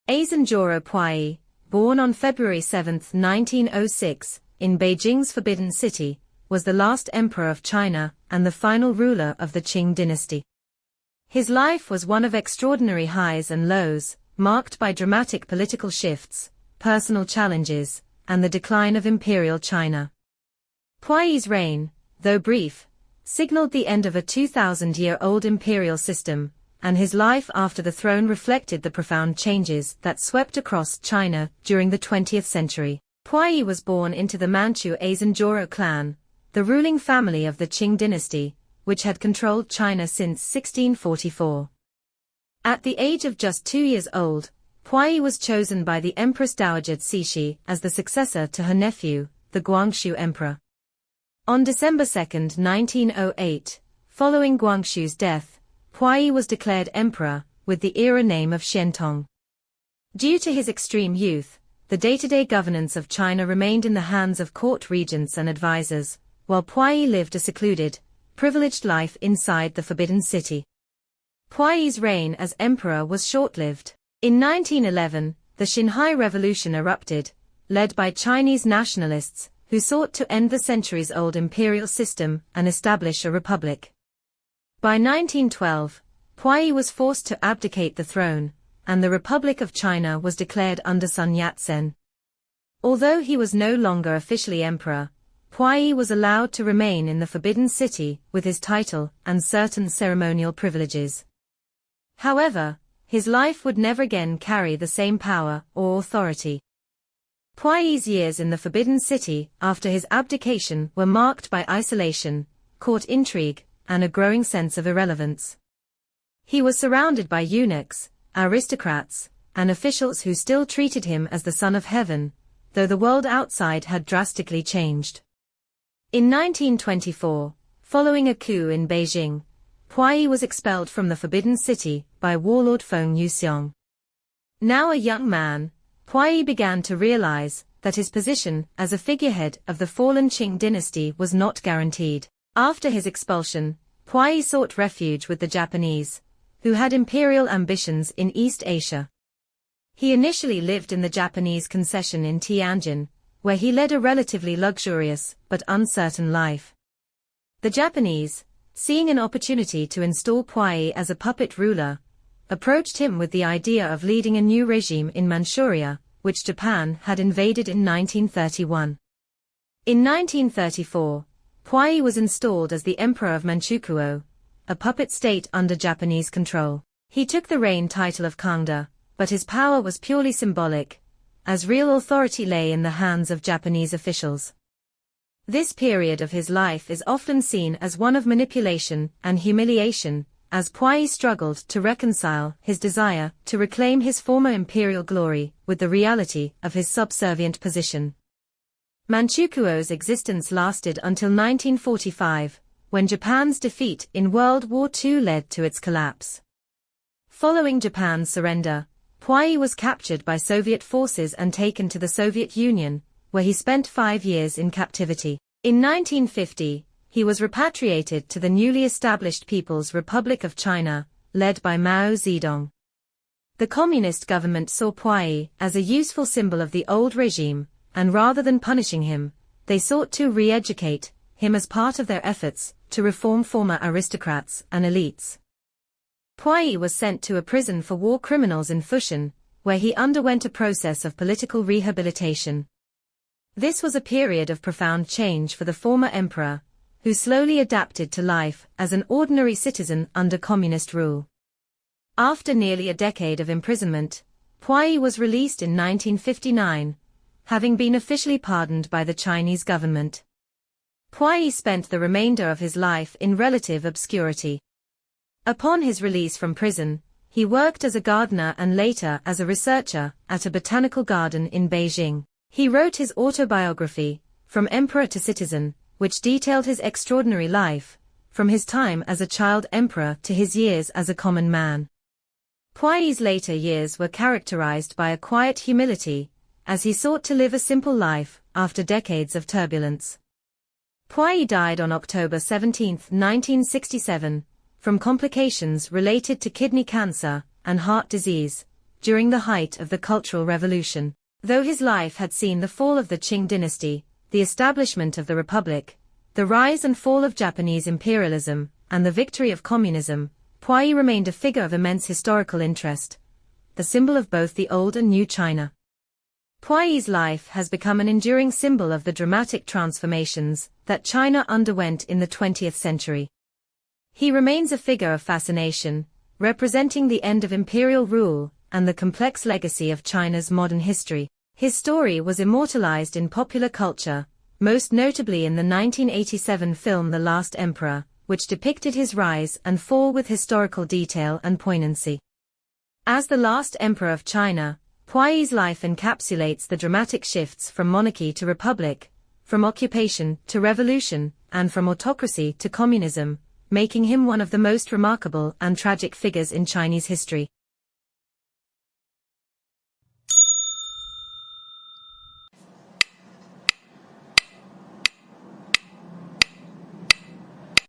Aisin Gioro Puyi, born on February 7, 1906, in Beijing's Forbidden City, was the last emperor of China and the final ruler of the Qing dynasty. His life was one of extraordinary highs and lows, marked by dramatic political shifts, personal challenges, and the decline of imperial China. Puyi's reign, though brief, signaled the end of a 2,000-year-old imperial system, and his life after the throne reflected the profound changes that swept across China during the 20th century. Puyi was born into the Manchu Aisin Gioro clan, the ruling family of the Qing dynasty, which had controlled China since 1644. At the age of just 2 years old, Puyi was chosen by the Empress Dowager Cixi as the successor to her nephew, the Guangxu Emperor. On December 2, 1908, following Guangxu's death, Puyi was declared emperor, with the era name of Xiantong. Due to his extreme youth, the day-to-day governance of China remained in the hands of court regents and advisors, while Puyi lived a secluded, privileged life inside the Forbidden City. Puyi's reign as emperor was short-lived. In 1911, the Xinhai Revolution erupted, led by Chinese nationalists, who sought to end the centuries-old imperial system and establish a republic. By 1912, Puyi was forced to abdicate the throne, and the Republic of China was declared under Sun Yat-sen. Although he was no longer officially emperor, Puyi was allowed to remain in the Forbidden City with his title and certain ceremonial privileges. However, his life would never again carry the same power or authority. Puyi's years in the Forbidden City after his abdication were marked by isolation, court intrigue, and a growing sense of irrelevance. He was surrounded by eunuchs, aristocrats, and officials who still treated him as the son of heaven, though the world outside had drastically changed. In 1924, following a coup in Beijing, Puyi was expelled from the Forbidden City by warlord Feng Yuxiang. Now a young man, Puyi began to realize that his position as a figurehead of the fallen Qing dynasty was not guaranteed. After his expulsion, Puyi sought refuge with the Japanese, who had imperial ambitions in East Asia. He initially lived in the Japanese concession in Tianjin, where he led a relatively luxurious but uncertain life. The Japanese, seeing an opportunity to install Puyi as a puppet ruler, approached him with the idea of leading a new regime in Manchuria, which Japan had invaded in 1931. In 1934, Puyi was installed as the Emperor of Manchukuo, a puppet state under Japanese control. He took the reign title of Kangda, but his power was purely symbolic, as real authority lay in the hands of Japanese officials. This period of his life is often seen as one of manipulation and humiliation, as Puyi struggled to reconcile his desire to reclaim his former imperial glory with the reality of his subservient position. Manchukuo's existence lasted until 1945, when Japan's defeat in World War II led to its collapse. Following Japan's surrender, Puyi was captured by Soviet forces and taken to the Soviet Union, where he spent 5 years in captivity. In 1950, he was repatriated to the newly established People's Republic of China, led by Mao Zedong. The communist government saw Puyi as a useful symbol of the old regime, and rather than punishing him, they sought to re-educate him as part of their efforts to reform former aristocrats and elites. Puyi was sent to a prison for war criminals in Fushan, where he underwent a process of political rehabilitation. This was a period of profound change for the former emperor, who slowly adapted to life as an ordinary citizen under communist rule. After nearly a decade of imprisonment, Puyi was released in 1959, having been officially pardoned by the Chinese government. Puyi spent the remainder of his life in relative obscurity. Upon his release from prison, he worked as a gardener and later as a researcher at a botanical garden in Beijing. He wrote his autobiography, From Emperor to Citizen, which detailed his extraordinary life, from his time as a child emperor to his years as a common man. Puyi's later years were characterized by a quiet humility, as he sought to live a simple life after decades of turbulence. Puyi died on October 17, 1967, from complications related to kidney cancer and heart disease, during the height of the Cultural Revolution. Though his life had seen the fall of the Qing dynasty, the establishment of the Republic, the rise and fall of Japanese imperialism, and the victory of communism, Puyi remained a figure of immense historical interest, the symbol of both the old and new China. Puyi's life has become an enduring symbol of the dramatic transformations that China underwent in the 20th century. He remains a figure of fascination, representing the end of imperial rule and the complex legacy of China's modern history. His story was immortalized in popular culture, most notably in the 1987 film The Last Emperor, which depicted his rise and fall with historical detail and poignancy. As the last emperor of China, Puyi's life encapsulates the dramatic shifts from monarchy to republic, from occupation to revolution, and from autocracy to communism, making him one of the most remarkable and tragic figures in Chinese history.